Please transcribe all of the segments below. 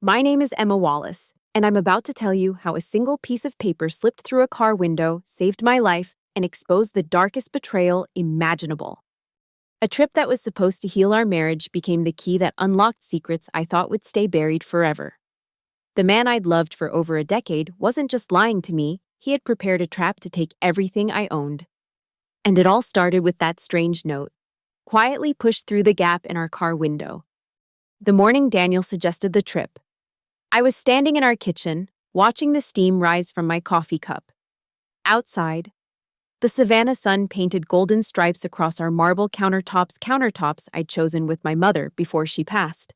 My name is Emma Wallace, and I'm about to tell you how a single piece of paper slipped through a car window, saved my life, and exposed the darkest betrayal imaginable. A trip that was supposed to heal our marriage became the key that unlocked secrets I thought would stay buried forever. The man I'd loved for over a decade wasn't just lying to me, he had prepared a trap to take everything I owned. And it all started with that strange note, quietly pushed through the gap in our car window. The morning Daniel suggested the trip, I was standing in our kitchen, watching the steam rise from my coffee cup. Outside, the Savannah sun painted golden stripes across our marble countertops I'd chosen with my mother before she passed.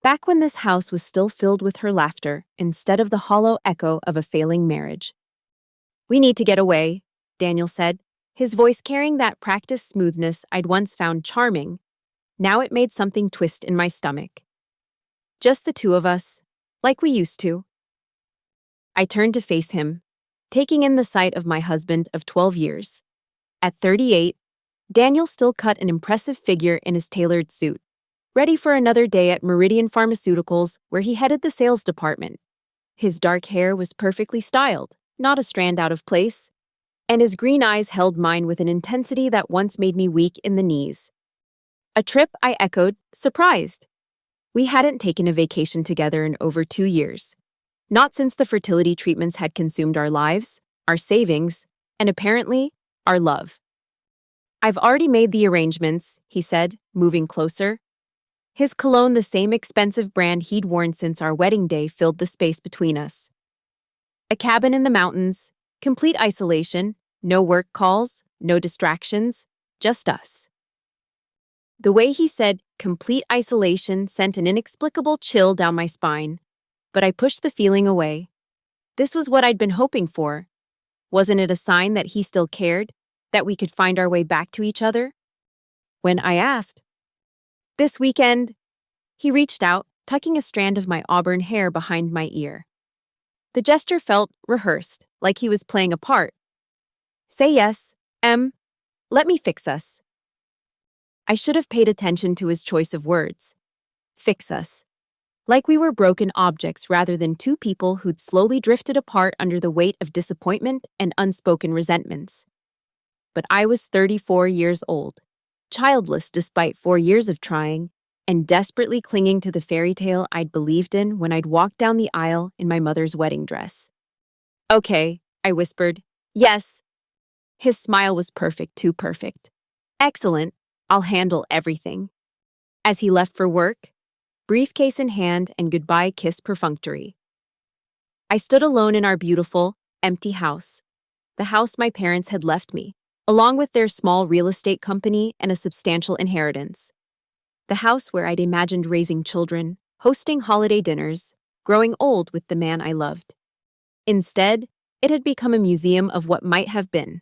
Back when this house was still filled with her laughter instead of the hollow echo of a failing marriage. We need to get away, Daniel said, his voice carrying that practiced smoothness I'd once found charming. Now it made something twist in my stomach. Just the two of us, like we used to. I turned to face him, taking in the sight of my husband of 12 years. At 38, Daniel still cut an impressive figure in his tailored suit, ready for another day at Meridian Pharmaceuticals, where he headed the sales department. His dark hair was perfectly styled, not a strand out of place, and his green eyes held mine with an intensity that once made me weak in the knees. A trip, I echoed, surprised. We hadn't taken a vacation together in over 2 years. Not since the fertility treatments had consumed our lives, our savings, and apparently, our love. I've already made the arrangements, he said, moving closer. His cologne, the same expensive brand he'd worn since our wedding day, filled the space between us. A cabin in the mountains, complete isolation, no work calls, no distractions, just us. The way he said complete isolation sent an inexplicable chill down my spine, but I pushed the feeling away. This was what I'd been hoping for. Wasn't it a sign that he still cared, that we could find our way back to each other? When I asked, "This weekend," he reached out, tucking a strand of my auburn hair behind my ear. The gesture felt rehearsed, like he was playing a part. "Say yes, Em. Let me fix us." I should have paid attention to his choice of words. Fix us. Like we were broken objects rather than two people who'd slowly drifted apart under the weight of disappointment and unspoken resentments. But I was 34 years old, childless despite 4 years of trying, and desperately clinging to the fairy tale I'd believed in when I'd walked down the aisle in my mother's wedding dress. "Okay," I whispered. "Yes." His smile was perfect, too perfect. "Excellent. I'll handle everything." As he left for work, briefcase in hand and goodbye kiss perfunctory. I stood alone in our beautiful, empty house, the house my parents had left me, along with their small real estate company and a substantial inheritance. The house where I'd imagined raising children, hosting holiday dinners, growing old with the man I loved. Instead, it had become a museum of what might have been.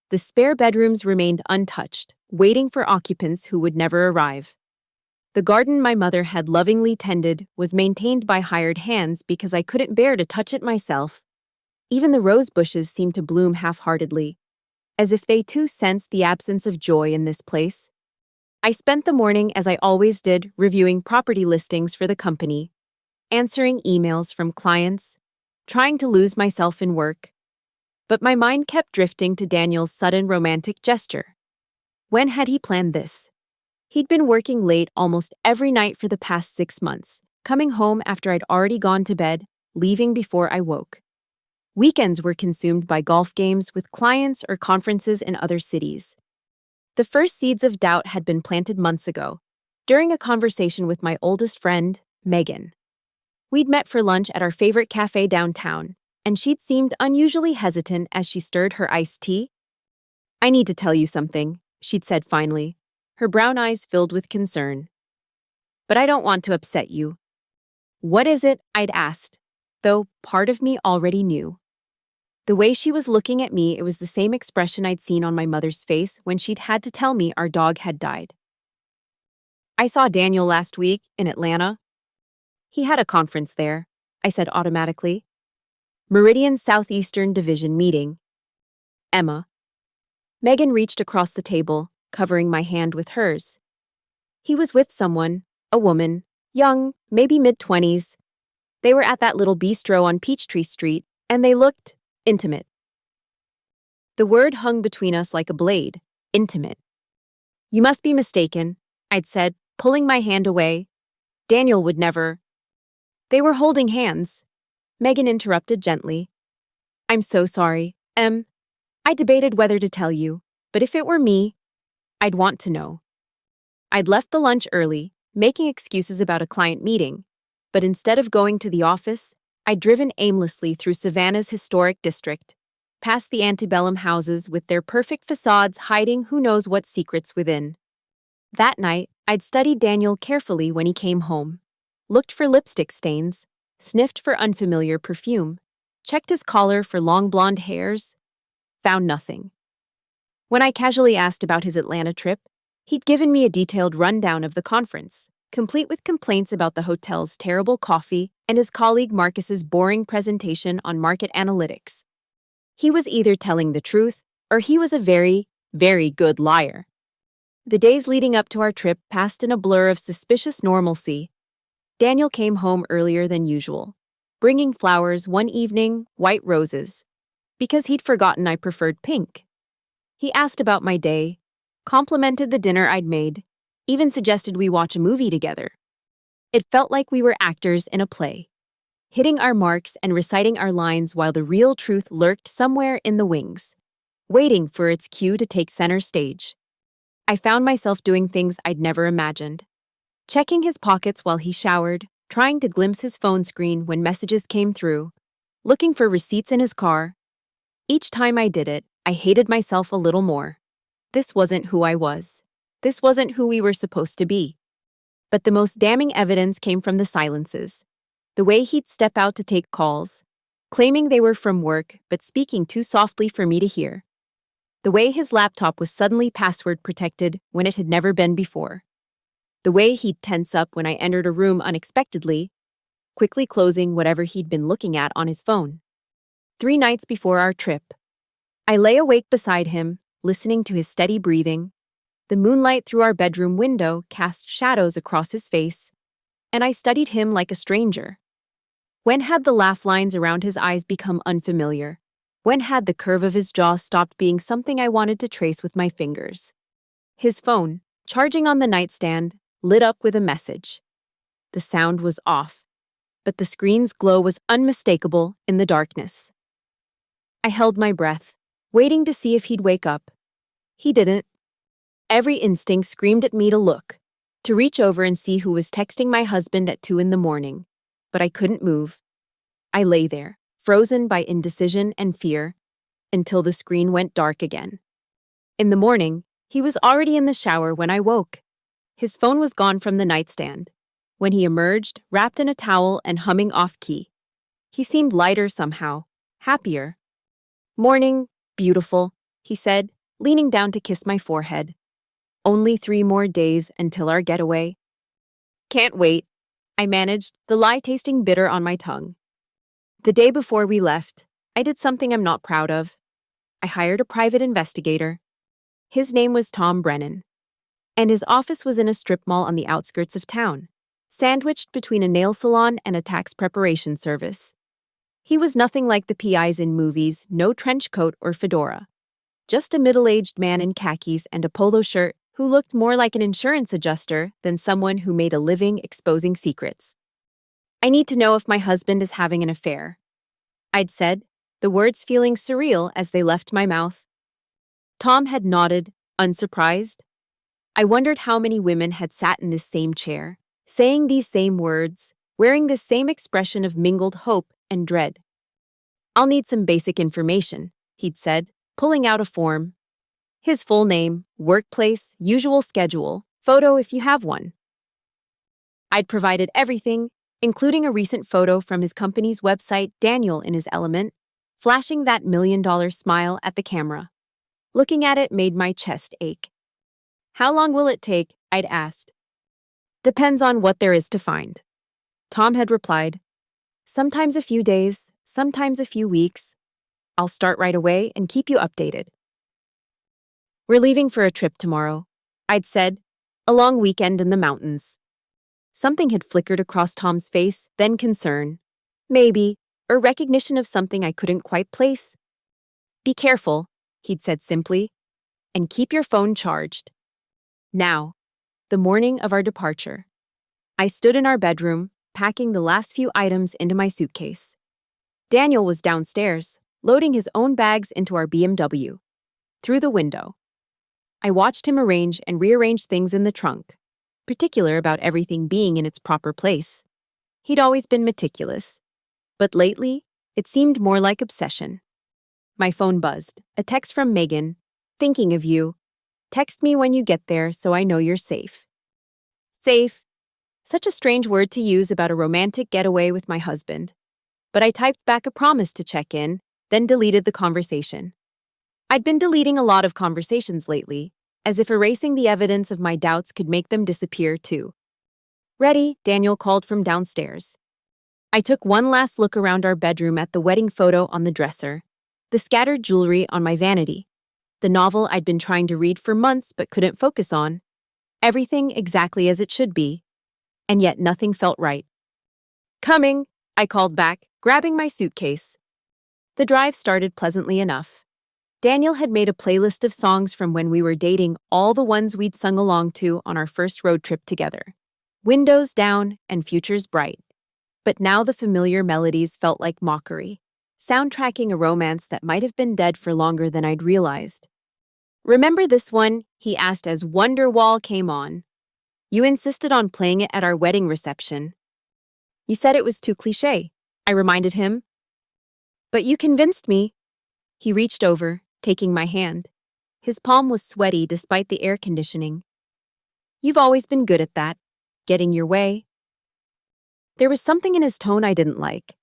The spare bedrooms remained untouched, waiting for occupants who would never arrive. The garden my mother had lovingly tended was maintained by hired hands because I couldn't bear to touch it myself. Even the rose bushes seemed to bloom half-heartedly, as if they too sensed the absence of joy in this place. I spent the morning, as I always did, reviewing property listings for the company, answering emails from clients, trying to lose myself in work. But my mind kept drifting to Daniel's sudden romantic gesture. When had he planned this? He'd been working late almost every night for the past 6 months, coming home after I'd already gone to bed, leaving before I woke. Weekends were consumed by golf games with clients or conferences in other cities. The first seeds of doubt had been planted months ago, during a conversation with my oldest friend, Megan. We'd met for lunch at our favorite cafe downtown, and she'd seemed unusually hesitant as she stirred her iced tea. "I need to tell you something," she'd said finally, her brown eyes filled with concern. "But I don't want to upset you." "What is it?" I'd asked, though part of me already knew. The way she was looking at me, it was the same expression I'd seen on my mother's face when she'd had to tell me our dog had died. "I saw Daniel last week in Atlanta." "He had a conference there," I said automatically. "Meridian Southeastern Division meeting." "Emma." Megan reached across the table, covering my hand with hers. "He was with someone, a woman, young, maybe mid-20s. They were at that little bistro on Peachtree Street, and they looked intimate. The word hung between us like a blade, intimate. You must be mistaken, I'd said, pulling my hand away. Daniel would never. They were holding hands. Megan interrupted gently. I'm so sorry, Em. I debated whether to tell you, but if it were me, I'd want to know. I'd left the lunch early, making excuses about a client meeting, but instead of going to the office, I'd driven aimlessly through Savannah's historic district, past the antebellum houses with their perfect facades hiding who knows what secrets within. That night, I'd studied Daniel carefully when he came home, looked for lipstick stains, sniffed for unfamiliar perfume, checked his collar for long blonde hairs, found nothing. When I casually asked about his Atlanta trip, he'd given me a detailed rundown of the conference, complete with complaints about the hotel's terrible coffee and his colleague Marcus's boring presentation on market analytics. He was either telling the truth or he was a very, very good liar. The days leading up to our trip passed in a blur of suspicious normalcy. Daniel came home earlier than usual, bringing flowers one evening, white roses, because he'd forgotten I preferred pink. He asked about my day, complimented the dinner I'd made, even suggested we watch a movie together. It felt like we were actors in a play, hitting our marks and reciting our lines while the real truth lurked somewhere in the wings, waiting for its cue to take center stage. I found myself doing things I'd never imagined. Checking his pockets while he showered, trying to glimpse his phone screen when messages came through, looking for receipts in his car. Each time I did it, I hated myself a little more. This wasn't who I was. This wasn't who we were supposed to be. But the most damning evidence came from the silences. The way he'd step out to take calls, claiming they were from work but speaking too softly for me to hear. The way his laptop was suddenly password protected when it had never been before. The way he'd tense up when I entered a room unexpectedly, quickly closing whatever he'd been looking at on his phone. 3 nights before our trip, I lay awake beside him, listening to his steady breathing. The moonlight through our bedroom window cast shadows across his face, and I studied him like a stranger. When had the laugh lines around his eyes become unfamiliar? When had the curve of his jaw stopped being something I wanted to trace with my fingers? His phone, charging on the nightstand, lit up with a message. The sound was off, but the screen's glow was unmistakable in the darkness. I held my breath, waiting to see if he'd wake up. He didn't. Every instinct screamed at me to look, to reach over and see who was texting my husband at 2 a.m, but I couldn't move. I lay there, frozen by indecision and fear, until the screen went dark again. In the morning, he was already in the shower when I woke. His phone was gone from the nightstand. When he emerged, wrapped in a towel and humming off-key, he seemed lighter somehow, happier. Morning, beautiful, he said, leaning down to kiss my forehead. Only 3 more days until our getaway. Can't wait, I managed, the lie tasting bitter on my tongue. The day before we left, I did something I'm not proud of. I hired a private investigator. His name was Tom Brennan, and his office was in a strip mall on the outskirts of town, sandwiched between a nail salon and a tax preparation service. He was nothing like the PIs in movies, no trench coat or fedora. Just a middle-aged man in khakis and a polo shirt who looked more like an insurance adjuster than someone who made a living exposing secrets. I need to know if my husband is having an affair, I'd said, the words feeling surreal as they left my mouth. Tom had nodded, unsurprised. I wondered how many women had sat in this same chair, saying these same words, wearing this same expression of mingled hope and dread. I'll need some basic information, he'd said, pulling out a form. His full name, workplace, usual schedule, photo if you have one. I'd provided everything, including a recent photo from his company's website, Daniel in his element, flashing that $1 million smile at the camera. Looking at it made my chest ache. How long will it take? I'd asked. Depends on what there is to find. Tom had replied. Sometimes a few days, sometimes a few weeks. I'll start right away and keep you updated. We're leaving for a trip tomorrow, I'd said, a long weekend in the mountains. Something had flickered across Tom's face, then concern. Maybe, or recognition of something I couldn't quite place. Be careful, he'd said simply, and keep your phone charged. Now, the morning of our departure. I stood in our bedroom, packing the last few items into my suitcase. Daniel was downstairs, loading his own bags into our BMW. Through the window, I watched him arrange and rearrange things in the trunk, particular about everything being in its proper place. He'd always been meticulous, but lately, it seemed more like obsession. My phone buzzed, a text from Megan. Thinking of you. Text me when you get there so I know you're safe. Safe. Such a strange word to use about a romantic getaway with my husband. But I typed back a promise to check in, then deleted the conversation. I'd been deleting a lot of conversations lately, as if erasing the evidence of my doubts could make them disappear too. Ready, Daniel called from downstairs. I took one last look around our bedroom at the wedding photo on the dresser, the scattered jewelry on my vanity, the novel I'd been trying to read for months but couldn't focus on. Everything exactly as it should be, and yet nothing felt right. Coming, I called back, grabbing my suitcase. The drive started pleasantly enough. Daniel had made a playlist of songs from when we were dating, all the ones we'd sung along to on our first road trip together. Windows down and futures bright. But now the familiar melodies felt like mockery, soundtracking a romance that might have been dead for longer than I'd realized. Remember this one? He asked as Wonderwall came on. You insisted on playing it at our wedding reception. You said it was too cliché, I reminded him. But you convinced me. He reached over, taking my hand. His palm was sweaty despite the air conditioning. You've always been good at that, getting your way. There was something in his tone I didn't like,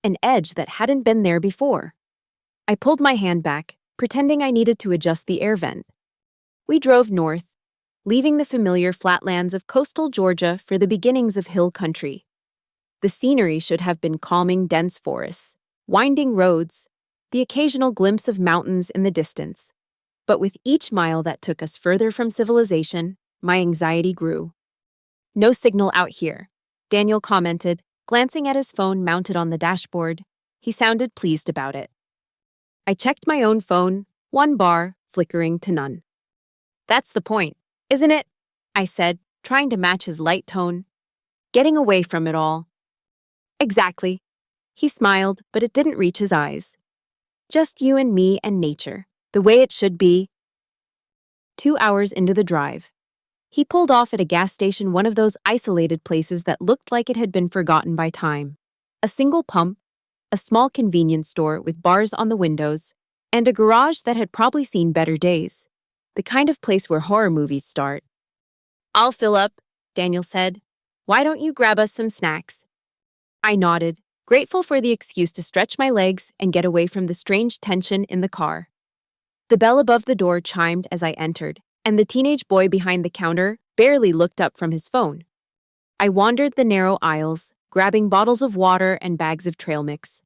an edge that hadn't been there before. I pulled my hand back, pretending I needed to adjust the air vent. We drove north, leaving the familiar flatlands of coastal Georgia for the beginnings of hill country. The scenery should have been calming dense forests, winding roads, the occasional glimpse of mountains in the distance. But with each mile that took us further from civilization, my anxiety grew. No signal out here, Daniel commented, glancing at his phone mounted on the dashboard. He sounded pleased about it. I checked my own phone, 1 bar, flickering to none. That's the point, isn't it? I said, trying to match his light tone. Getting away from it all. Exactly. He smiled, but it didn't reach his eyes. Just you and me and nature, the way it should be. 2 hours into the drive. He pulled off at a gas station, one of those isolated places that looked like it had been forgotten by time. A single pump, a small convenience store with bars on the windows, and a garage that had probably seen better days. The kind of place where horror movies start. I'll fill up, Daniel said. Why don't you grab us some snacks? I nodded, grateful for the excuse to stretch my legs and get away from the strange tension in the car. The bell above the door chimed as I entered, and the teenage boy behind the counter barely looked up from his phone. I wandered the narrow aisles, grabbing bottles of water and bags of trail mix.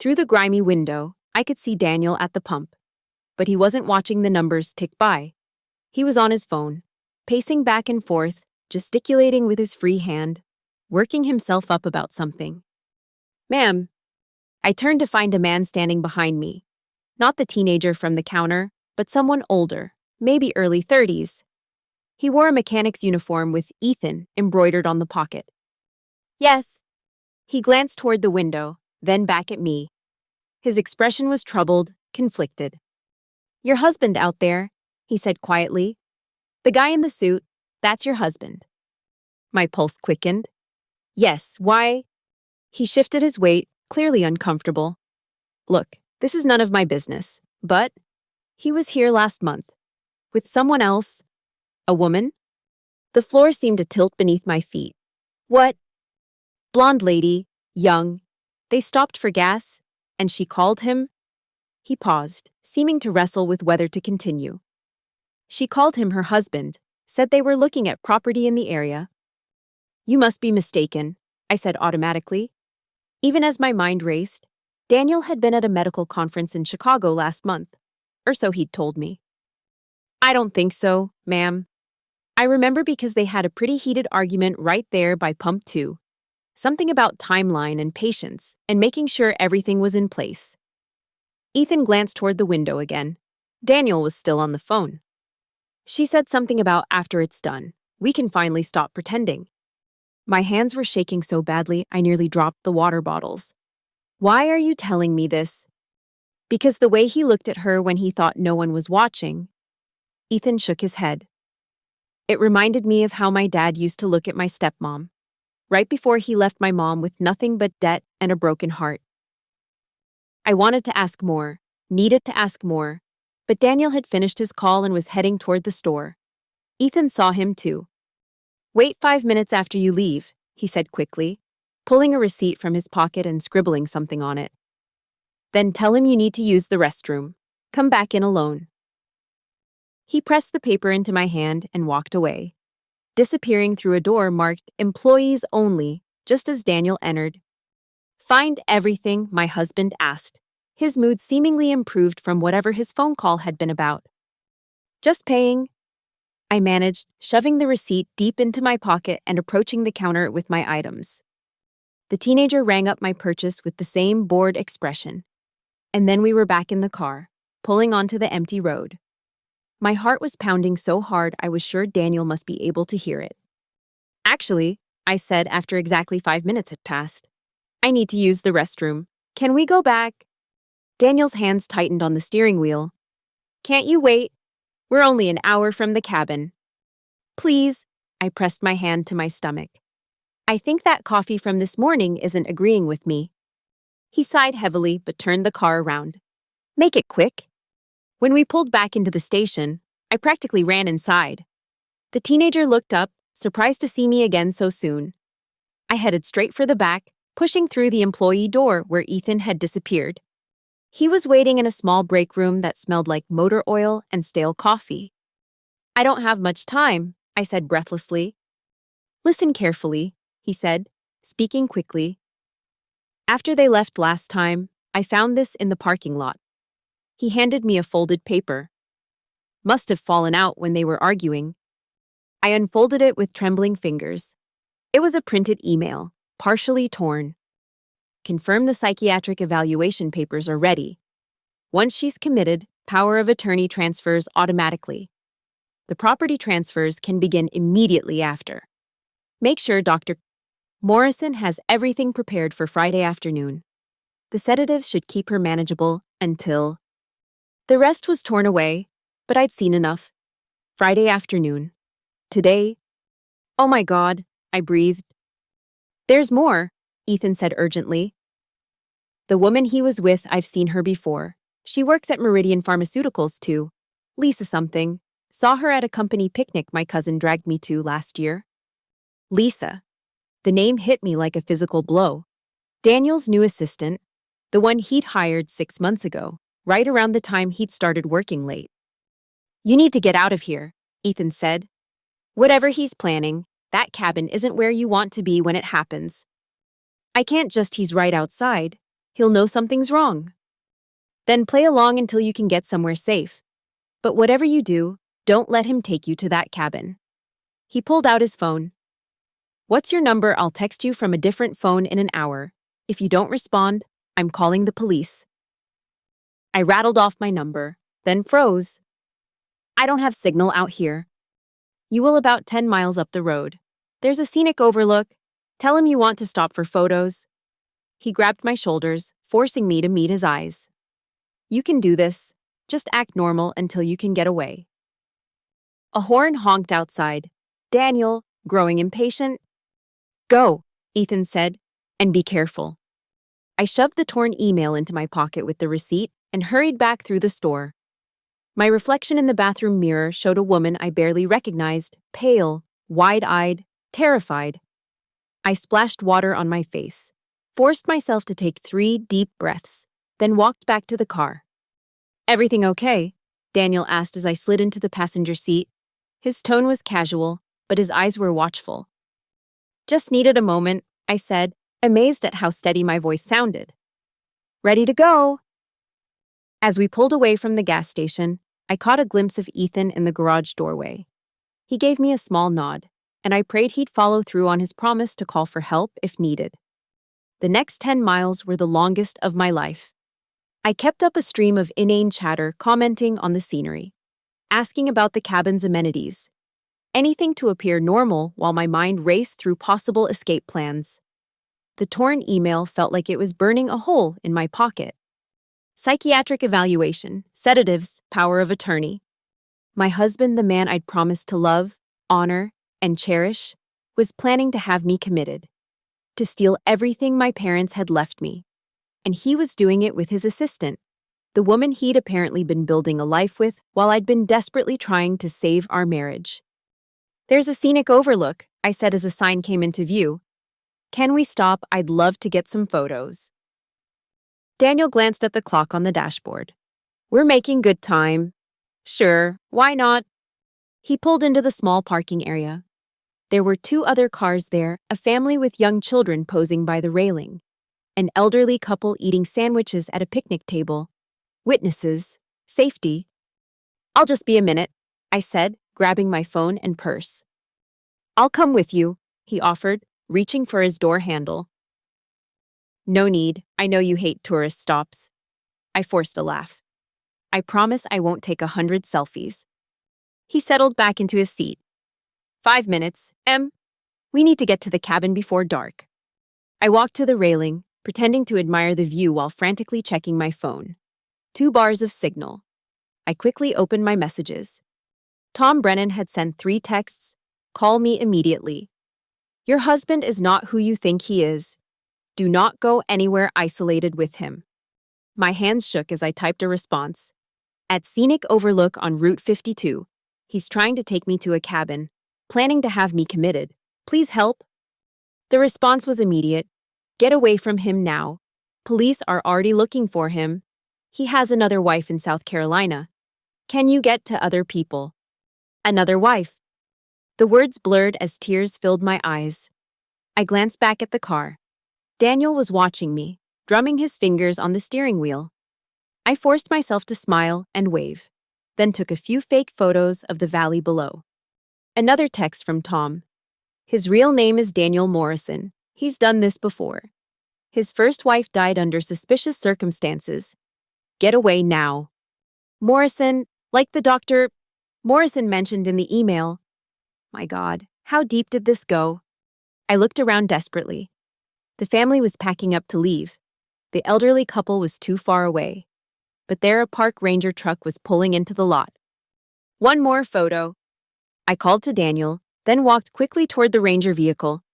Through the grimy window, I could see Daniel at the pump. But he wasn't watching the numbers tick by. He was on his phone, pacing back and forth, gesticulating with his free hand, working himself up about something. Ma'am. I turned to find a man standing behind me. Not the teenager from the counter, but someone older, maybe early 30s. He wore a mechanic's uniform with Ethan embroidered on the pocket. Yes. He glanced toward the window, then back at me. His expression was troubled, conflicted. Your husband out there, he said quietly. The guy in the suit, that's your husband. My pulse quickened. Yes, why? He shifted his weight, clearly uncomfortable. Look, this is none of my business, but he was here last month. With someone else. A woman? The floor seemed to tilt beneath my feet. What? Blonde lady, young. They stopped for gas, and she called him. He paused, seeming to wrestle with whether to continue. She called him her husband, said they were looking at property in the area. You must be mistaken, I said automatically. Even as my mind raced, Daniel had been at a medical conference in Chicago last month, or so he'd told me. I don't think so, ma'am. I remember because they had a pretty heated argument right there by Pump 2. Something about timeline and patience and making sure everything was in place. Ethan glanced toward the window again. Daniel was still on the phone. She said something about after it's done, we can finally stop pretending. My hands were shaking so badly I nearly dropped the water bottles. Why are you telling me this? Because the way he looked at her when he thought no one was watching. Ethan shook his head. It reminded me of how my dad used to look at my stepmom, right before he left my mom with nothing but debt and a broken heart. I wanted to ask more, needed to ask more, but Daniel had finished his call and was heading toward the store. Ethan saw him too. Wait 5 minutes after you leave, he said quickly, pulling a receipt from his pocket and scribbling something on it. Then tell him you need to use the restroom. Come back in alone. He pressed the paper into my hand and walked away, disappearing through a door marked Employees Only, just as Daniel entered. Find everything, my husband asked, his mood seemingly improved from whatever his phone call had been about. Just paying, I managed, shoving the receipt deep into my pocket and approaching the counter with my items. The teenager rang up my purchase with the same bored expression. And then we were back in the car, pulling onto the empty road. My heart was pounding so hard I was sure Daniel must be able to hear it. Actually, I said after exactly 5 minutes had passed, I need to use the restroom. Can we go back? Daniel's hands tightened on the steering wheel. Can't you wait? We're only an hour from the cabin. Please, I pressed my hand to my stomach. I think that coffee from this morning isn't agreeing with me. He sighed heavily but turned the car around. Make it quick. When we pulled back into the station, I practically ran inside. The teenager looked up, surprised to see me again so soon. I headed straight for the back, pushing through the employee door where Ethan had disappeared. He was waiting in a small break room that smelled like motor oil and stale coffee. I don't have much time, I said breathlessly. Listen carefully, he said, speaking quickly. After they left last time, I found this in the parking lot. He handed me a folded paper. Must have fallen out when they were arguing. I unfolded it with trembling fingers. It was a printed email, partially torn. Confirm the psychiatric evaluation papers are ready. Once she's committed, power of attorney transfers automatically. The property transfers can begin immediately after. Make sure Dr. Morrison has everything prepared for Friday afternoon. The sedatives should keep her manageable until... The rest was torn away, but I'd seen enough. Friday afternoon. Today... Oh my God, I breathed. There's more, Ethan said urgently. The woman he was with, I've seen her before. She works at Meridian Pharmaceuticals too. Lisa something. Saw her at a company picnic my cousin dragged me to last year. Lisa. The name hit me like a physical blow. Daniel's new assistant, the one he'd hired 6 months ago, right around the time he'd started working late. You need to get out of here, Ethan said. Whatever he's planning, that cabin isn't where you want to be when it happens. I can't just he's right outside. He'll know something's wrong. Then play along until you can get somewhere safe. But whatever you do, don't let him take you to that cabin. He pulled out his phone. What's your number? I'll text you from a different phone in an hour. If you don't respond, I'm calling the police. I rattled off my number, then froze. I don't have signal out here. You will about 10 miles up the road. There's a scenic overlook. Tell him you want to stop for photos. He grabbed my shoulders, forcing me to meet his eyes. You can do this. Just act normal until you can get away. A horn honked outside. Daniel, growing impatient. Go, Ethan said, and be careful. I shoved the torn email into my pocket with the receipt and hurried back through the store. My reflection in the bathroom mirror showed a woman I barely recognized, pale, wide-eyed, terrified. I splashed water on my face, forced myself to take 3 deep breaths, then walked back to the car. Everything okay? Daniel asked as I slid into the passenger seat. His tone was casual, but his eyes were watchful. Just needed a moment, I said, amazed at how steady my voice sounded. Ready to go! As we pulled away from the gas station, I caught a glimpse of Ethan in the garage doorway. He gave me a small nod. and I prayed he'd follow through on his promise to call for help if needed. The next 10 miles were the longest of my life. I kept up a stream of inane chatter, commenting on the scenery, asking about the cabin's amenities, anything to appear normal while my mind raced through possible escape plans. The torn email felt like it was burning a hole in my pocket. Psychiatric evaluation, sedatives, power of attorney. My husband, the man I'd promised to love, honor, and cherish, was planning to have me committed, to steal everything my parents had left me. And he was doing it with his assistant, the woman he'd apparently been building a life with while I'd been desperately trying to save our marriage. "There's a scenic overlook," I said as a sign came into view. "Can we stop? I'd love to get some photos." Daniel glanced at the clock on the dashboard. "We're making good time." "Sure, why not?" He pulled into the small parking area. There were 2 other cars there, a family with young children posing by the railing, an elderly couple eating sandwiches at a picnic table. Witnesses, safety. "I'll just be a minute," I said, grabbing my phone and purse. "I'll come with you," he offered, reaching for his door handle. "No need, I know you hate tourist stops." I forced a laugh. "I promise I won't take 100 selfies." He settled back into his seat. 5 minutes, Em. We need to get to the cabin before dark." I walked to the railing, pretending to admire the view while frantically checking my phone. 2 bars of signal. I quickly opened my messages. Tom Brennan had sent 3 texts. "Call me immediately. Your husband is not who you think he is. Do not go anywhere isolated with him." My hands shook as I typed a response. "At scenic overlook on Route 52. He's trying to take me to a cabin, planning to have me committed. Please help." The response was immediate. "Get away from him now. Police are already looking for him. He has another wife in South Carolina. Can you get to other people?" "Another wife." The words blurred as tears filled my eyes. I glanced back at the car. Daniel was watching me, drumming his fingers on the steering wheel. I forced myself to smile and wave, then took a few fake photos of the valley below. Another text from Tom. "His real name is Daniel Morrison. He's done this before. His first wife died under suspicious circumstances. Get away now." Morrison, like the Dr. Morrison mentioned in the email. My God, how deep did this go? I looked around desperately. The family was packing up to leave. The elderly couple was too far away. But there a park ranger truck was pulling into the lot. "One more photo." I called to Daniel, then walked quickly toward the ranger vehicle.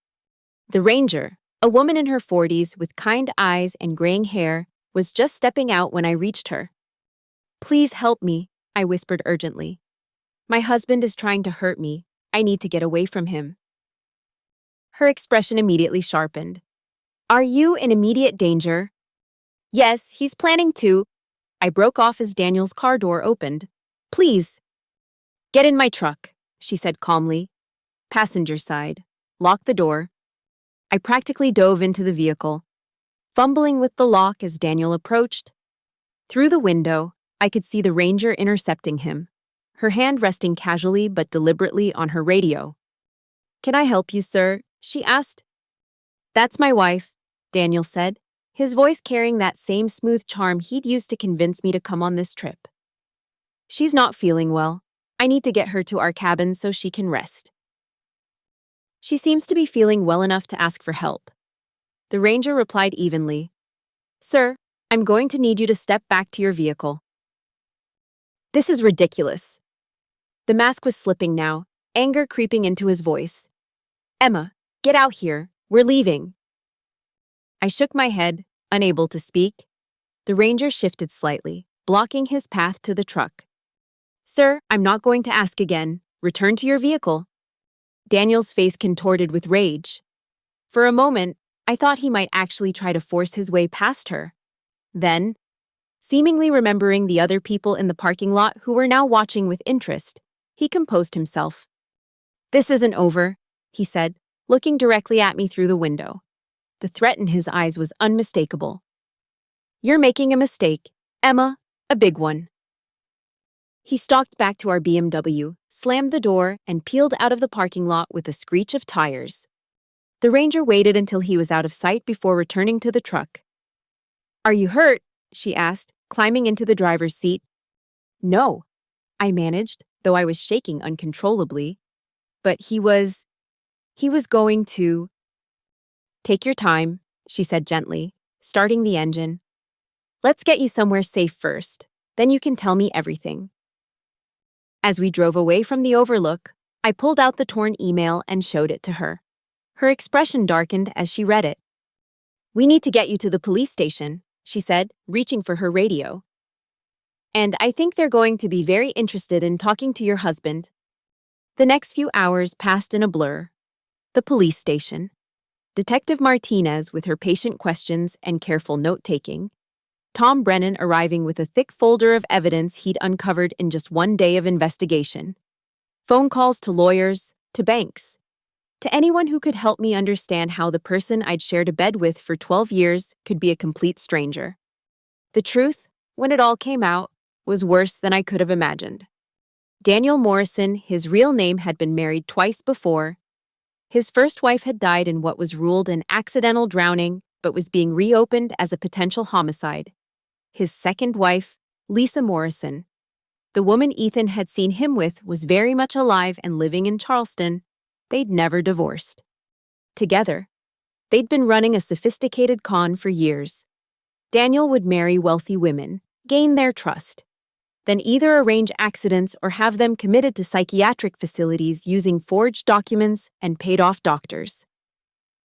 The ranger, a woman in her 40s with kind eyes and graying hair, was just stepping out when I reached her. "Please help me," I whispered urgently. "My husband is trying to hurt me. I need to get away from him." Her expression immediately sharpened. "Are you in immediate danger?" "Yes, he's planning to." I broke off as Daniel's car door opened. "Please." "Get in my truck," she said calmly. "Passenger side. Lock the door." I practically dove into the vehicle, fumbling with the lock as Daniel approached. Through the window, I could see the ranger intercepting him, her hand resting casually but deliberately on her radio. "Can I help you, sir?" she asked. "That's my wife," Daniel said, his voice carrying that same smooth charm he'd used to convince me to come on this trip. "She's not feeling well. I need to get her to our cabin so she can rest." "She seems to be feeling well enough to ask for help." The ranger replied evenly. "Sir, I'm going to need you to step back to your vehicle." "This is ridiculous." The mask was slipping now, anger creeping into his voice. "Emma, get out here. We're leaving." I shook my head, unable to speak. The ranger shifted slightly, blocking his path to the truck. "Sir, I'm not going to ask again. Return to your vehicle." Daniel's face contorted with rage. For a moment, I thought he might actually try to force his way past her. Then, seemingly remembering the other people in the parking lot who were now watching with interest, he composed himself. "This isn't over," he said, looking directly at me through the window. The threat in his eyes was unmistakable. "You're making a mistake, Emma, a big one." He stalked back to our BMW, slammed the door, and peeled out of the parking lot with a screech of tires. The ranger waited until he was out of sight before returning to the truck. "Are you hurt?" she asked, climbing into the driver's seat. "No," I managed, though I was shaking uncontrollably. But he was going to. "Take your time," she said gently, starting the engine. "Let's get you somewhere safe first, then you can tell me everything." As we drove away from the overlook, I pulled out the torn email and showed it to her. Her expression darkened as she read it. "We need to get you to the police station," she said, reaching for her radio. "And I think they're going to be very interested in talking to your husband." The next few hours passed in a blur. The police station. Detective Martinez with her patient questions and careful note-taking. Tom Brennan arriving with a thick folder of evidence he'd uncovered in just one day of investigation. Phone calls to lawyers, to banks, to anyone who could help me understand how the person I'd shared a bed with for 12 years could be a complete stranger. The truth, when it all came out, was worse than I could have imagined. Daniel Morrison, his real name, had been married twice before. His first wife had died in what was ruled an accidental drowning, but was being reopened as a potential homicide. His second wife, Lisa Morrison, the woman Ethan had seen him with, was very much alive and living in Charleston. They'd never divorced. Together, they'd been running a sophisticated con for years. Daniel would marry wealthy women, gain their trust, then either arrange accidents or have them committed to psychiatric facilities using forged documents and paid-off doctors.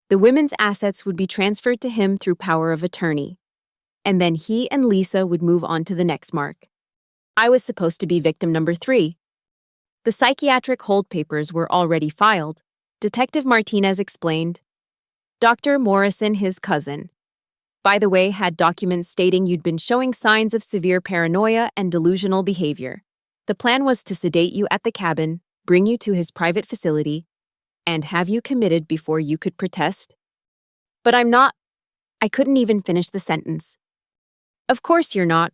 The women's assets would be transferred to him through power of attorney, and then he and Lisa would move on to the next mark. I was supposed to be victim number 3. The psychiatric hold papers were already filed, Detective Martinez explained. Dr. Morrison, his cousin, by the way, had documents stating you'd been showing signs of severe paranoia and delusional behavior. The plan was to sedate you at the cabin, bring you to his private facility, and have you committed before you could protest. But I'm not. I couldn't even finish the sentence. Of course you're not.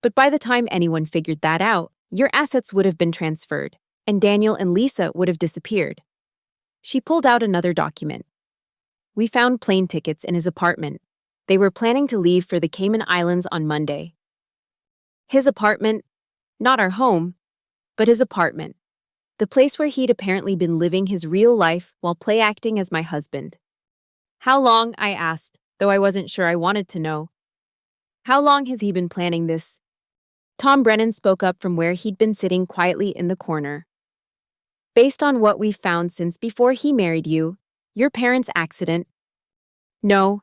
But by the time anyone figured that out, your assets would have been transferred, and Daniel and Lisa would have disappeared. She pulled out another document. We found plane tickets in his apartment. They were planning to leave for the Cayman Islands on Monday. His apartment, not our home, but his apartment. The place where he'd apparently been living his real life while play-acting as my husband. How long, I asked, though I wasn't sure I wanted to know. How long has he been planning this? Tom Brennan spoke up from where he'd been sitting quietly in the corner. Based on what we've found since before he married you, your parents' accident. No.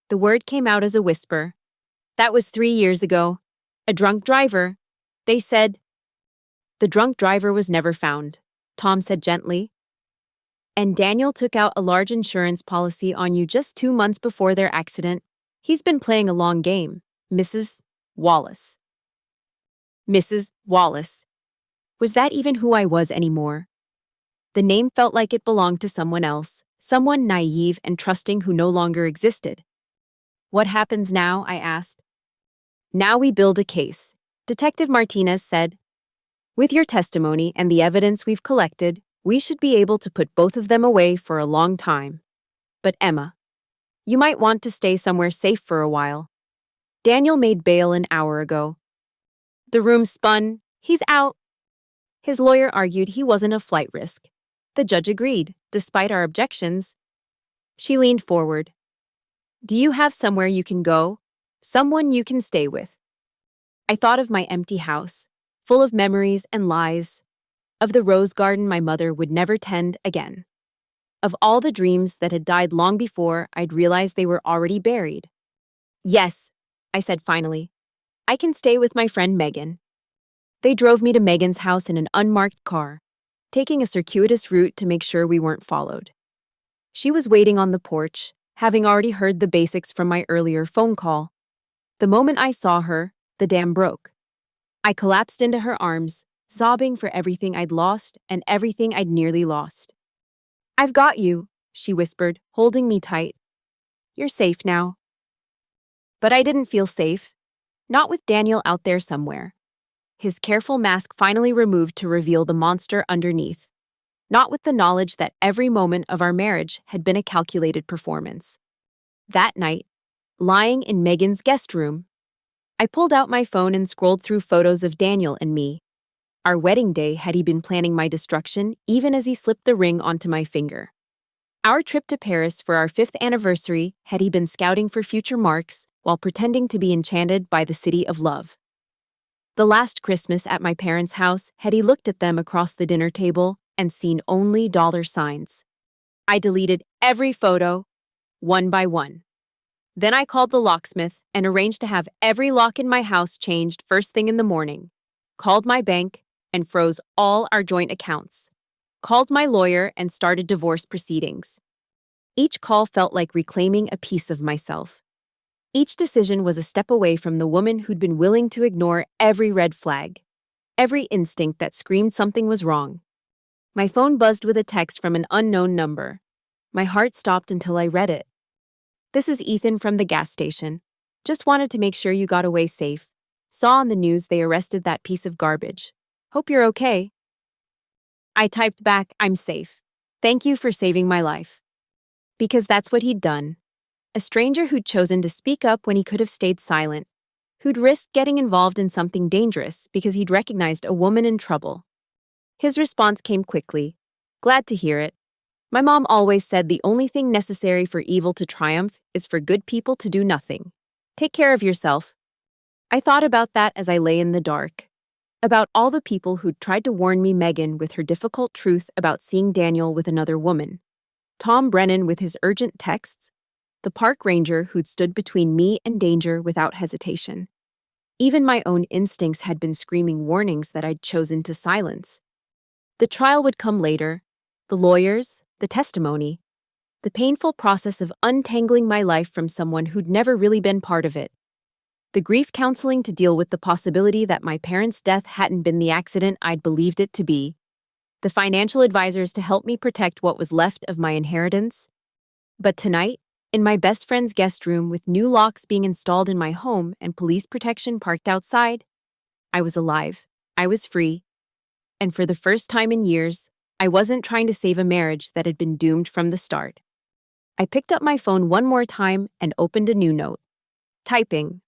The word came out as a whisper. That was 3 years ago. A drunk driver. They said. The drunk driver was never found, Tom said gently. And Daniel took out a large insurance policy on you just 2 months before their accident. He's been playing a long game, Mrs. Wallace. Mrs. Wallace. Was that even who I was anymore? The name felt like it belonged to someone else, someone naive and trusting who no longer existed. What happens now? I asked. Now we build a case, Detective Martinez said. With your testimony and the evidence we've collected, we should be able to put both of them away for a long time. But Emma, you might want to stay somewhere safe for a while. Daniel made bail an hour ago. The room spun. He's out. His lawyer argued he wasn't a flight risk. The judge agreed, despite our objections. She leaned forward. Do you have somewhere you can go? Someone you can stay with? I thought of my empty house, full of memories and lies, of the rose garden my mother would never tend again, of all the dreams that had died long before I'd realized they were already buried. Yes, I said finally. I can stay with my friend Megan. They drove me to Megan's house in an unmarked car, taking a circuitous route to make sure we weren't followed. She was waiting on the porch, having already heard the basics from my earlier phone call. The moment I saw her, the dam broke. I collapsed into her arms, sobbing for everything I'd lost and everything I'd nearly lost. I've got you, she whispered, holding me tight. You're safe now. But I didn't feel safe. Not with Daniel out there somewhere. his careful mask finally removed to reveal the monster underneath, not with the knowledge that every moment of our marriage had been a calculated performance. That night, lying in Megan's guest room, I pulled out my phone and scrolled through photos of Daniel and me. Our wedding day had he been planning my destruction even as he slipped the ring onto my finger. Our trip to Paris for our 5th anniversary had he been scouting for future marks while pretending to be enchanted by the city of love. The last Christmas at my parents' house had he looked at them across the dinner table and seen only dollar signs. I deleted every photo, one by one. Then I called the locksmith and arranged to have every lock in my house changed first thing in the morning, called my bank and froze all our joint accounts, called my lawyer and started divorce proceedings. Each call felt like reclaiming a piece of myself. Each decision was a step away from the woman who'd been willing to ignore every red flag, every instinct that screamed something was wrong. My phone buzzed with a text from an unknown number. My heart stopped until I read it. "This is Ethan from the gas station. Just wanted to make sure you got away safe. Saw on the news they arrested that piece of garbage. Hope you're okay." I typed back, "I'm safe. Thank you for saving my life." Because that's what he'd done. A stranger who'd chosen to speak up when he could have stayed silent, who'd risked getting involved in something dangerous because he'd recognized a woman in trouble. His response came quickly. "Glad to hear it. My mom always said the only thing necessary for evil to triumph is for good people to do nothing. Take care of yourself." I thought about that as I lay in the dark. About all the people who'd tried to warn me, Megan with her difficult truth about seeing Daniel with another woman, Tom Brennan with his urgent texts, the park ranger who'd stood between me and danger without hesitation. Even my own instincts had been screaming warnings that I'd chosen to silence. The trial would come later, the lawyers, the testimony, the painful process of untangling my life from someone who'd never really been part of it. The grief counseling to deal with the possibility that my parents' death hadn't been the accident I'd believed it to be. The financial advisors to help me protect what was left of my inheritance. But tonight, in my best friend's guest room with new locks being installed in my home and police protection parked outside, I was alive, I was free, and for the first time in years, I wasn't trying to save a marriage that had been doomed from the start. I picked up my phone one more time and opened a new note. Typing.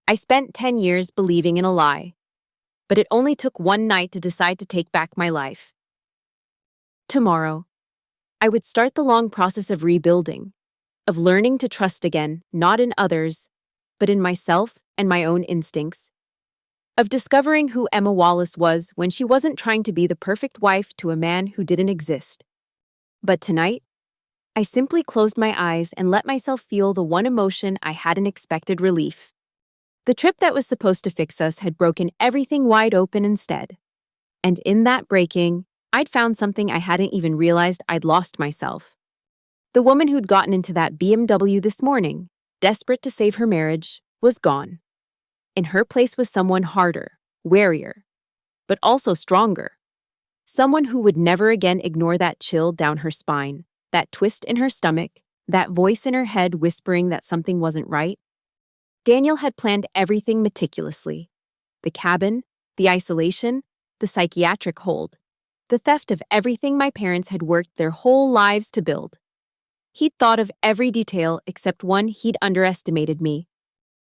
I spent 10 years believing in a lie, but it only took one night to decide to take back my life. Tomorrow, I would start the long process of rebuilding, of learning to trust again, not in others, but in myself and my own instincts, of discovering who Emma Wallace was when she wasn't trying to be the perfect wife to a man who didn't exist. But tonight, I simply closed my eyes and let myself feel the one emotion I hadn't expected: relief. The trip that was supposed to fix us had broken everything wide open instead. And in that breaking, I'd found something I hadn't even realized I'd lost: myself. The woman who'd gotten into that BMW this morning, desperate to save her marriage, was gone. In her place was someone harder, warier, but also stronger. Someone who would never again ignore that chill down her spine, that twist in her stomach, that voice in her head whispering that something wasn't right. Daniel had planned everything meticulously. The cabin, the isolation, the psychiatric hold, the theft of everything my parents had worked their whole lives to build. He'd thought of every detail except one: he'd underestimated me.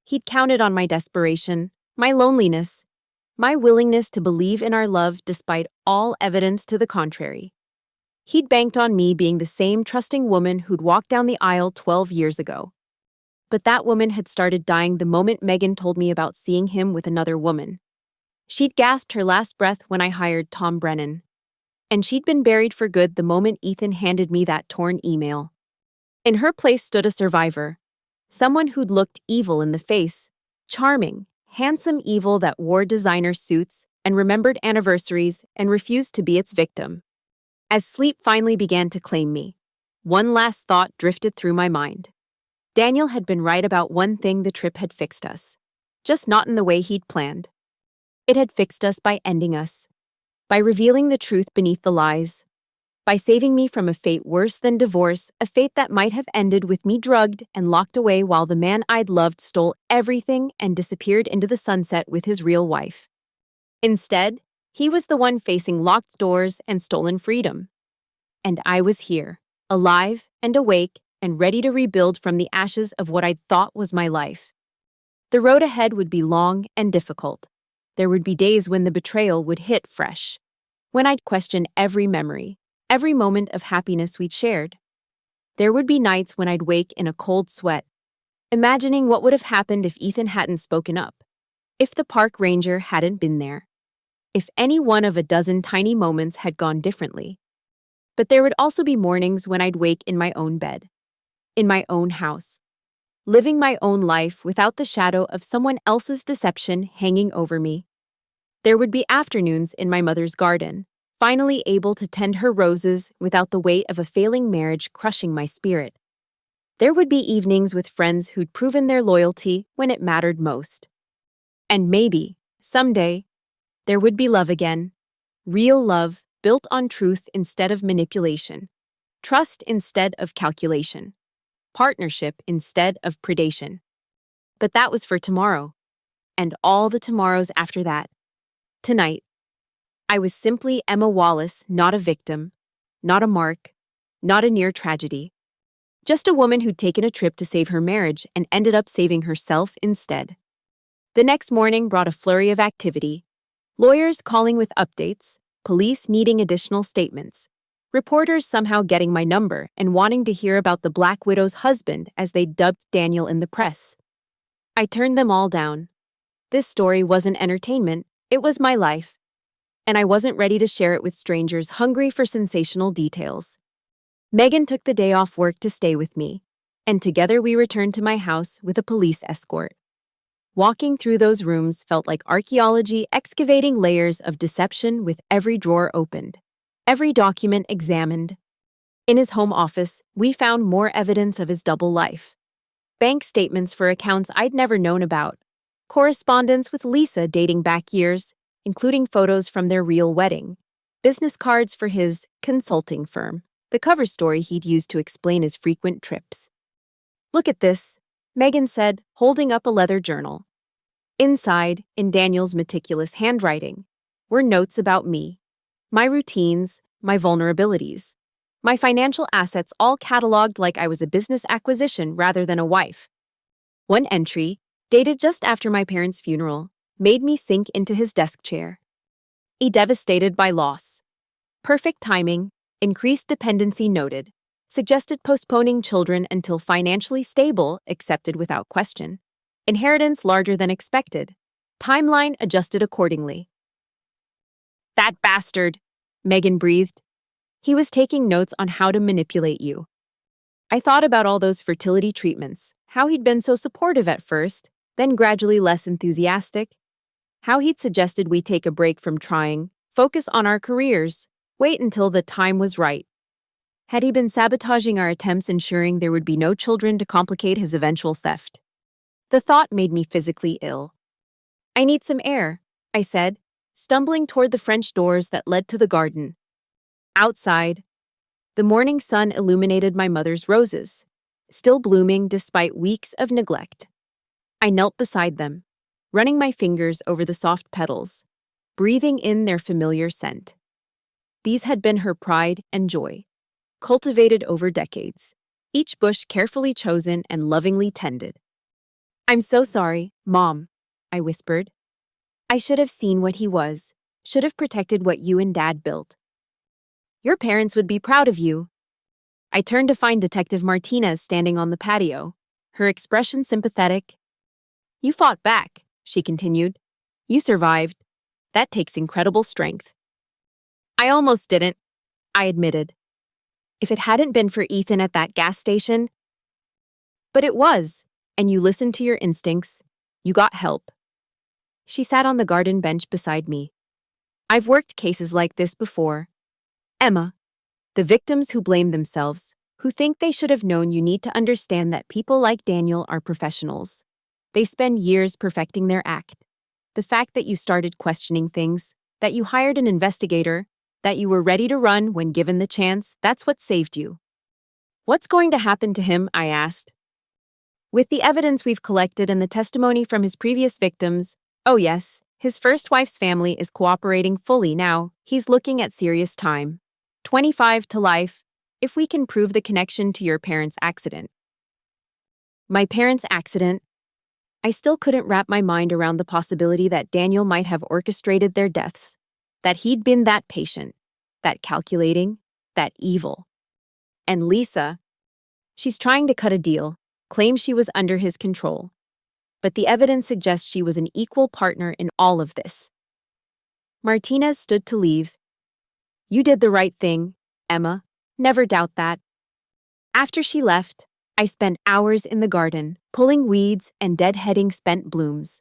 He'd counted on my desperation, my loneliness, my willingness to believe in our love despite all evidence to the contrary. He'd banked on me being the same trusting woman who'd walked down the aisle 12 years ago. But that woman had started dying the moment Megan told me about seeing him with another woman. She'd gasped her last breath when I hired Tom Brennan. And she'd been buried for good the moment Ethan handed me that torn email. In her place stood a survivor, someone who'd looked evil in the face, charming, handsome evil that wore designer suits and remembered anniversaries and refused to be its victim. As sleep finally began to claim me, one last thought drifted through my mind. Daniel had been right about one thing: the trip had fixed us, just not in the way he'd planned. It had fixed us by ending us, by revealing the truth beneath the lies, by saving me from a fate worse than divorce, a fate that might have ended with me drugged and locked away while the man I'd loved stole everything and disappeared into the sunset with his real wife. Instead, he was the one facing locked doors and stolen freedom. And I was here, alive and awake and ready to rebuild from the ashes of what I'd thought was my life. The road ahead would be long and difficult. There would be days when the betrayal would hit fresh, when I'd question every memory, every moment of happiness we'd shared. There would be nights when I'd wake in a cold sweat, imagining what would have happened if Ethan hadn't spoken up, if the park ranger hadn't been there, if any one of a dozen tiny moments had gone differently. But there would also be mornings when I'd wake in my own bed, in my own house, living my own life without the shadow of someone else's deception hanging over me. There would be afternoons in my mother's garden, finally able to tend her roses without the weight of a failing marriage crushing my spirit. There would be evenings with friends who'd proven their loyalty when it mattered most. And maybe, someday, there would be love again. Real love built on truth instead of manipulation. Trust instead of calculation. Partnership instead of predation. But that was for tomorrow. And all the tomorrows after that. Tonight, I was simply Emma Wallace, not a victim, not a mark, not a near tragedy. Just a woman who'd taken a trip to save her marriage and ended up saving herself instead. The next morning brought a flurry of activity. Lawyers calling with updates, police needing additional statements, reporters somehow getting my number and wanting to hear about the Black Widow's husband as they dubbed Daniel in the press. I turned them all down. This story wasn't entertainment, it was my life. And I wasn't ready to share it with strangers hungry for sensational details. Megan took the day off work to stay with me, and together we returned to my house with a police escort. Walking through those rooms felt like archaeology excavating layers of deception with every drawer opened, every document examined. In his home office, we found more evidence of his double life. Bank statements for accounts I'd never known about, correspondence with Lisa dating back years, including photos from their real wedding, business cards for his consulting firm, the cover story he'd used to explain his frequent trips. "Look at this," Megan said, holding up a leather journal. Inside, in Daniel's meticulous handwriting, were notes about me, my routines, my vulnerabilities, my financial assets all cataloged like I was a business acquisition rather than a wife. One entry, dated just after my parents' funeral, made me sink into his desk chair. Devastated by loss. Perfect timing, increased dependency noted, suggested postponing children until financially stable accepted without question. Inheritance larger than expected. Timeline adjusted accordingly. "That bastard," Megan breathed. "He was taking notes on how to manipulate you." I thought about all those fertility treatments, how he'd been so supportive at first, then gradually less enthusiastic, how he'd suggested we take a break from trying, focus on our careers, wait until the time was right. Had he been sabotaging our attempts, ensuring there would be no children to complicate his eventual theft? The thought made me physically ill. "I need some air," I said, stumbling toward the French doors that led to the garden. Outside, the morning sun illuminated my mother's roses, still blooming despite weeks of neglect. I knelt beside them, running my fingers over the soft petals, breathing in their familiar scent. These had been her pride and joy, cultivated over decades, each bush carefully chosen and lovingly tended. "I'm so sorry, Mom," I whispered. "I should have seen what he was, should have protected what you and Dad built. Your parents would be proud of you." I turned to find Detective Martinez standing on the patio, her expression sympathetic. "You fought back," she continued. "You survived. That takes incredible strength." "I almost didn't," I admitted. "If it hadn't been for Ethan at that gas station." "But it was, and you listened to your instincts. You got help." She sat on the garden bench beside me. "I've worked cases like this before. Emma, the victims who blame themselves, who think they should have known. You need to understand that people like Daniel are professionals. They spend years perfecting their act. The fact that you started questioning things, that you hired an investigator, that you were ready to run when given the chance, that's what saved you." "What's going to happen to him?" I asked. "With the evidence we've collected and the testimony from his previous victims, oh yes, His first wife's family is cooperating fully now. He's looking at serious time. 25 to life, if we can prove the connection to your parents' accident. My parents' accident? I still couldn't wrap my mind around the possibility that Daniel might have orchestrated their deaths, that he'd been that patient, that calculating, that evil. And Lisa, she's trying to cut a deal, claims she was under his control. But the evidence suggests she was an equal partner in all of this. Martinez stood to leave. You did the right thing, Emma. Never doubt that. After she left, I spent hours in the garden, pulling weeds and deadheading spent blooms.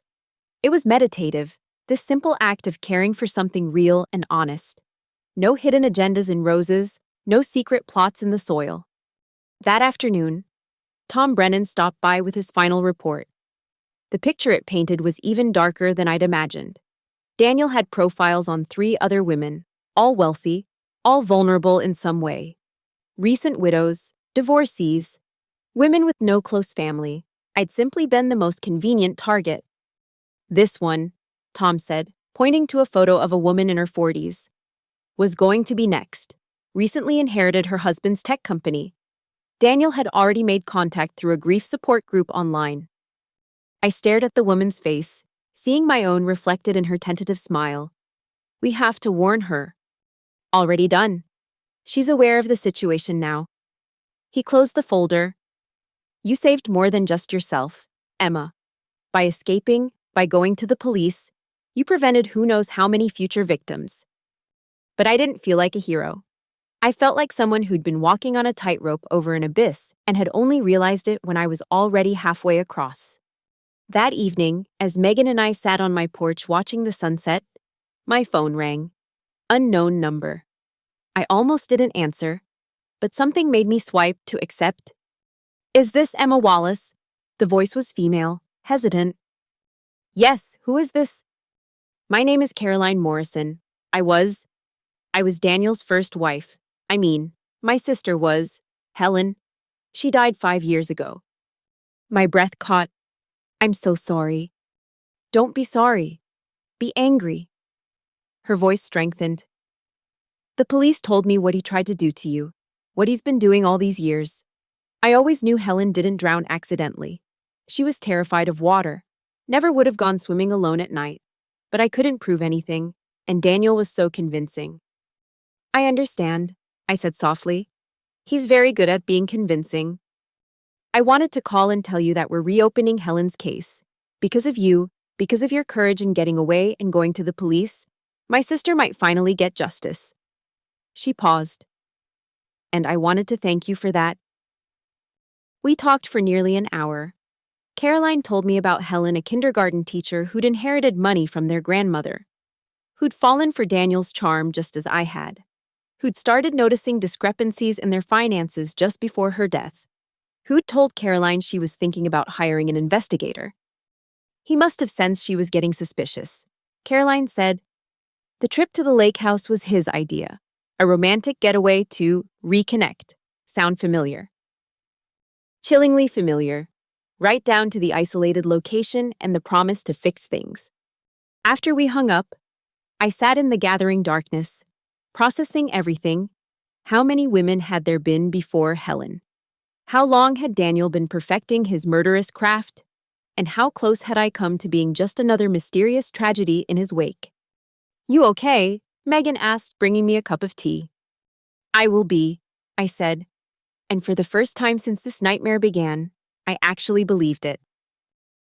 It was meditative, this simple act of caring for something real and honest. No hidden agendas in roses, no secret plots in the soil. That afternoon, Tom Brennan stopped by with his final report. The picture it painted was even darker than I'd imagined. Daniel had profiles on 3 other women, all wealthy, all vulnerable in some way. Recent widows, divorcees, women with no close family. I'd simply been the most convenient target. This one, Tom said, pointing to a photo of a woman in her 40s, was going to be next. Recently inherited her husband's tech company. Daniel had already made contact through a grief support group online. I stared at the woman's face, seeing my own reflected in her tentative smile. We have to warn her. Already done. She's aware of the situation now. He closed the folder. You saved more than just yourself, Emma. By escaping, by going to the police, you prevented who knows how many future victims. But I didn't feel like a hero. I felt like someone who'd been walking on a tightrope over an abyss and had only realized it when I was already halfway across. That evening, as Megan and I sat on my porch watching the sunset, my phone rang. Unknown number. I almost didn't answer, but something made me swipe to accept. Is this Emma Wallace? The voice was female, hesitant. Yes, who is this? My name is Caroline Morrison. I was Daniel's first wife. My sister was, Helen. She died 5 years ago. My breath caught. I'm so sorry. Don't be sorry. Be angry. Her voice strengthened. The police told me what he tried to do to you, what he's been doing all these years. I always knew Helen didn't drown accidentally. She was terrified of water, never would have gone swimming alone at night. But I couldn't prove anything, and Daniel was so convincing. I understand, I said softly. He's very good at being convincing. I wanted to call and tell you that we're reopening Helen's case. Because of you, because of your courage in getting away and going to the police, my sister might finally get justice. She paused. And I wanted to thank you for that. We talked for nearly an hour. Caroline told me about Helen, a kindergarten teacher who'd inherited money from their grandmother, who'd fallen for Daniel's charm just as I had, who'd started noticing discrepancies in their finances just before her death, who'd told Caroline she was thinking about hiring an investigator. He must have sensed she was getting suspicious. Caroline said, the trip to the lake house was his idea, a romantic getaway to reconnect. Sound familiar? Chillingly familiar, right down to the isolated location and the promise to fix things. After we hung up, I sat in the gathering darkness, processing everything. How many women had there been before Helen? How long had Daniel been perfecting his murderous craft? And how close had I come to being just another mysterious tragedy in his wake? You okay? Megan asked, bringing me a cup of tea. I will be, I said. And for the first time since this nightmare began, I actually believed it.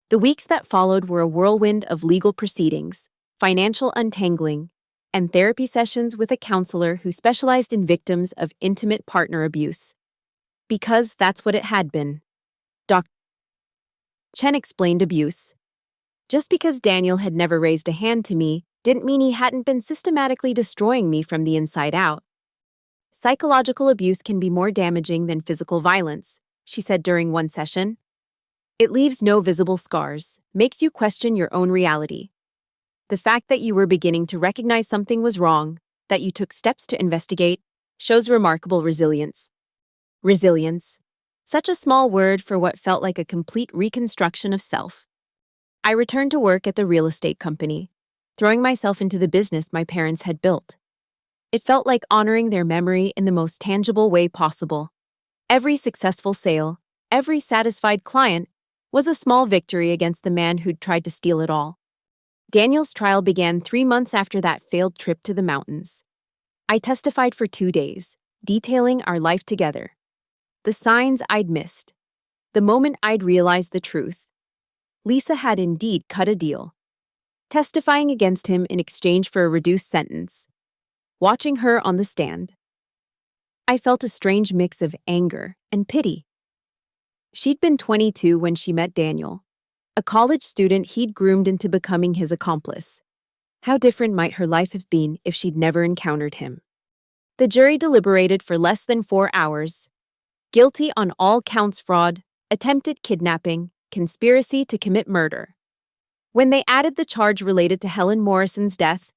The weeks that followed were a whirlwind of legal proceedings, financial untangling, and therapy sessions with a counselor who specialized in victims of intimate partner abuse. Because that's what it had been. Dr. Chen explained abuse. Just because Daniel had never raised a hand to me didn't mean he hadn't been systematically destroying me from the inside out. Psychological abuse can be more damaging than physical violence, she said during one session. It leaves no visible scars, makes you question your own reality. The fact that you were beginning to recognize something was wrong, that you took steps to investigate, shows remarkable resilience. Resilience. Such a small word for what felt like a complete reconstruction of self. I returned to work at the real estate company. throwing myself into the business my parents had built. It felt like honoring their memory in the most tangible way possible. Every successful sale, every satisfied client, was a small victory against the man who'd tried to steal it all. Daniel's trial began 3 months after that failed trip to the mountains. I testified for 2 days, detailing our life together. The signs I'd missed. The moment I'd realized the truth. Lisa had indeed cut a deal. Testifying against him in exchange for a reduced sentence. Watching her on the stand, I felt a strange mix of anger and pity. She'd been 22 when she met Daniel, a college student he'd groomed into becoming his accomplice. How different might her life have been if she'd never encountered him? The jury deliberated for less than 4 hours. Guilty on all counts: fraud, attempted kidnapping, conspiracy to commit murder. When they added the charge related to Helen Morrison's death,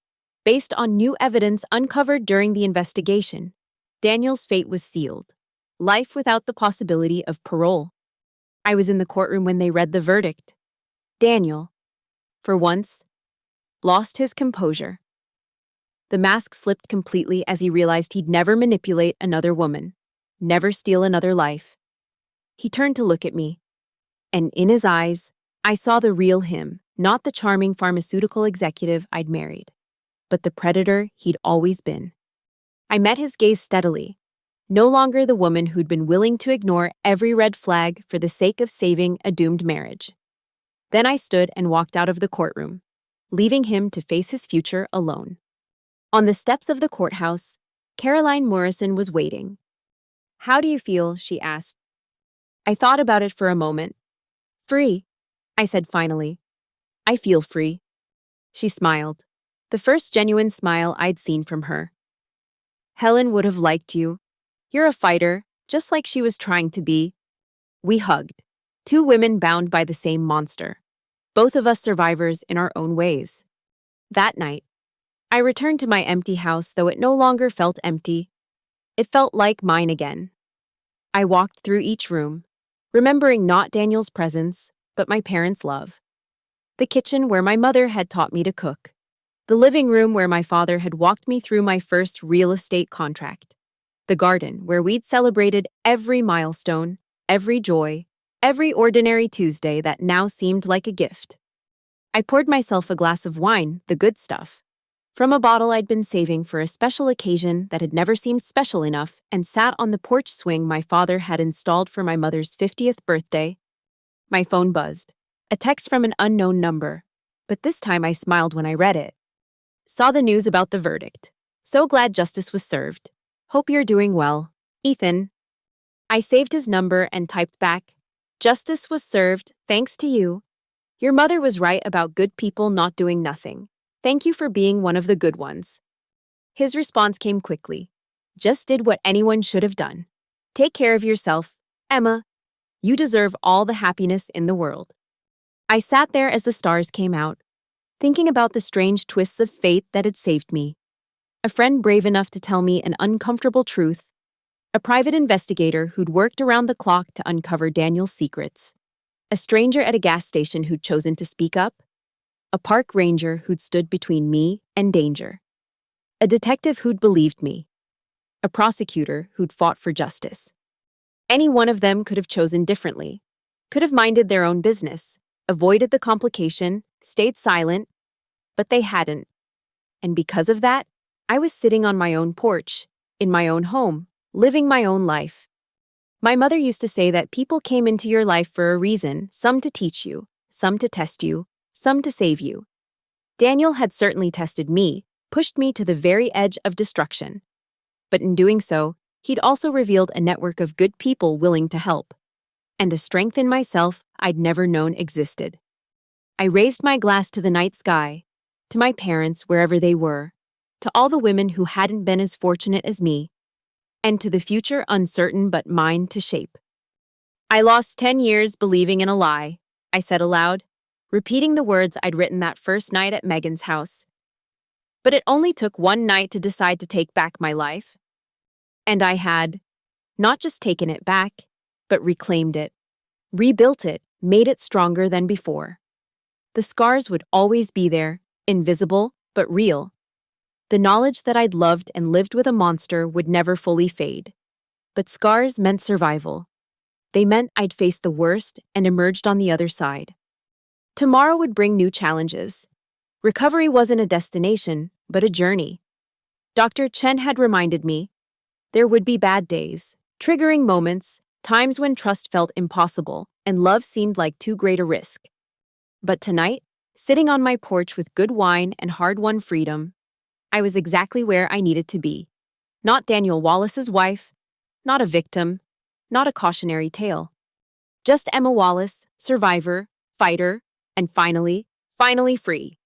based on new evidence uncovered during the investigation, Daniel's fate was sealed. Life without the possibility of parole. I was in the courtroom when they read the verdict. Daniel, for once, lost his composure. The mask slipped completely as he realized he'd never manipulate another woman, never steal another life. He turned to look at me, and in his eyes, I saw the real him, not the charming pharmaceutical executive I'd married, but the predator he'd always been. I met his gaze steadily, no longer the woman who'd been willing to ignore every red flag for the sake of saving a doomed marriage. Then I stood and walked out of the courtroom, leaving him to face his future alone. On the steps of the courthouse, Caroline Morrison was waiting. "How do you feel?" she asked. I thought about it for a moment. "Free," I said finally. "I feel free." She smiled, the first genuine smile I'd seen from her. "Helen would have liked you. You're a fighter, just like she was trying to be." We hugged, two women bound by the same monster, both of us survivors in our own ways. That night, I returned to my empty house, though it no longer felt empty. It felt like mine again. I walked through each room, remembering not Daniel's presence, but my parents' love. The kitchen where my mother had taught me to cook. The living room where my father had walked me through my first real estate contract. The garden where we'd celebrated every milestone, every joy, every ordinary Tuesday that now seemed like a gift. I poured myself a glass of wine, the good stuff, from a bottle I'd been saving for a special occasion that had never seemed special enough, and sat on the porch swing my father had installed for my mother's 50th birthday. My phone buzzed, a text from an unknown number, but this time I smiled when I read it. Saw the news about the verdict. So glad justice was served. Hope you're doing well, Ethan. I saved his number and typed back, "Justice was served, thanks to you. Your mother was right about good people not doing nothing. Thank you for being one of the good ones." His response came quickly. "Just did what anyone should have done. Take care of yourself, Emma. You deserve all the happiness in the world." I sat there as the stars came out, thinking about the strange twists of fate that had saved me. A friend brave enough to tell me an uncomfortable truth. A private investigator who'd worked around the clock to uncover Daniel's secrets. A stranger at a gas station who'd chosen to speak up. A park ranger who'd stood between me and danger. A detective who'd believed me. A prosecutor who'd fought for justice. Any one of them could have chosen differently, could have minded their own business, avoided the complication, stayed silent, but they hadn't. And because of that, I was sitting on my own porch, in my own home, living my own life. My mother used to say that people came into your life for a reason, some to teach you, some to test you, some to save you. Daniel had certainly tested me, pushed me to the very edge of destruction. But in doing so, he'd also revealed a network of good people willing to help, and a strength in myself I'd never known existed. I raised my glass to the night sky, to my parents wherever they were, to all the women who hadn't been as fortunate as me, and to the future uncertain but mine to shape. "I lost 10 years believing in a lie," I said aloud, repeating the words I'd written that first night at Megan's house. But it only took one night to decide to take back my life. And I had, not just taken it back, but reclaimed it, rebuilt it, made it stronger than before. The scars would always be there, invisible, but real. The knowledge that I'd loved and lived with a monster would never fully fade. But scars meant survival. They meant I'd faced the worst and emerged on the other side. Tomorrow would bring new challenges. Recovery wasn't a destination, but a journey. Dr. Chen had reminded me there would be bad days, triggering moments, times when trust felt impossible and love seemed like too great a risk. But tonight, sitting on my porch with good wine and hard-won freedom, I was exactly where I needed to be. Not Daniel Wallace's wife, not a victim, not a cautionary tale. Just Emma Wallace, survivor, fighter, and finally free.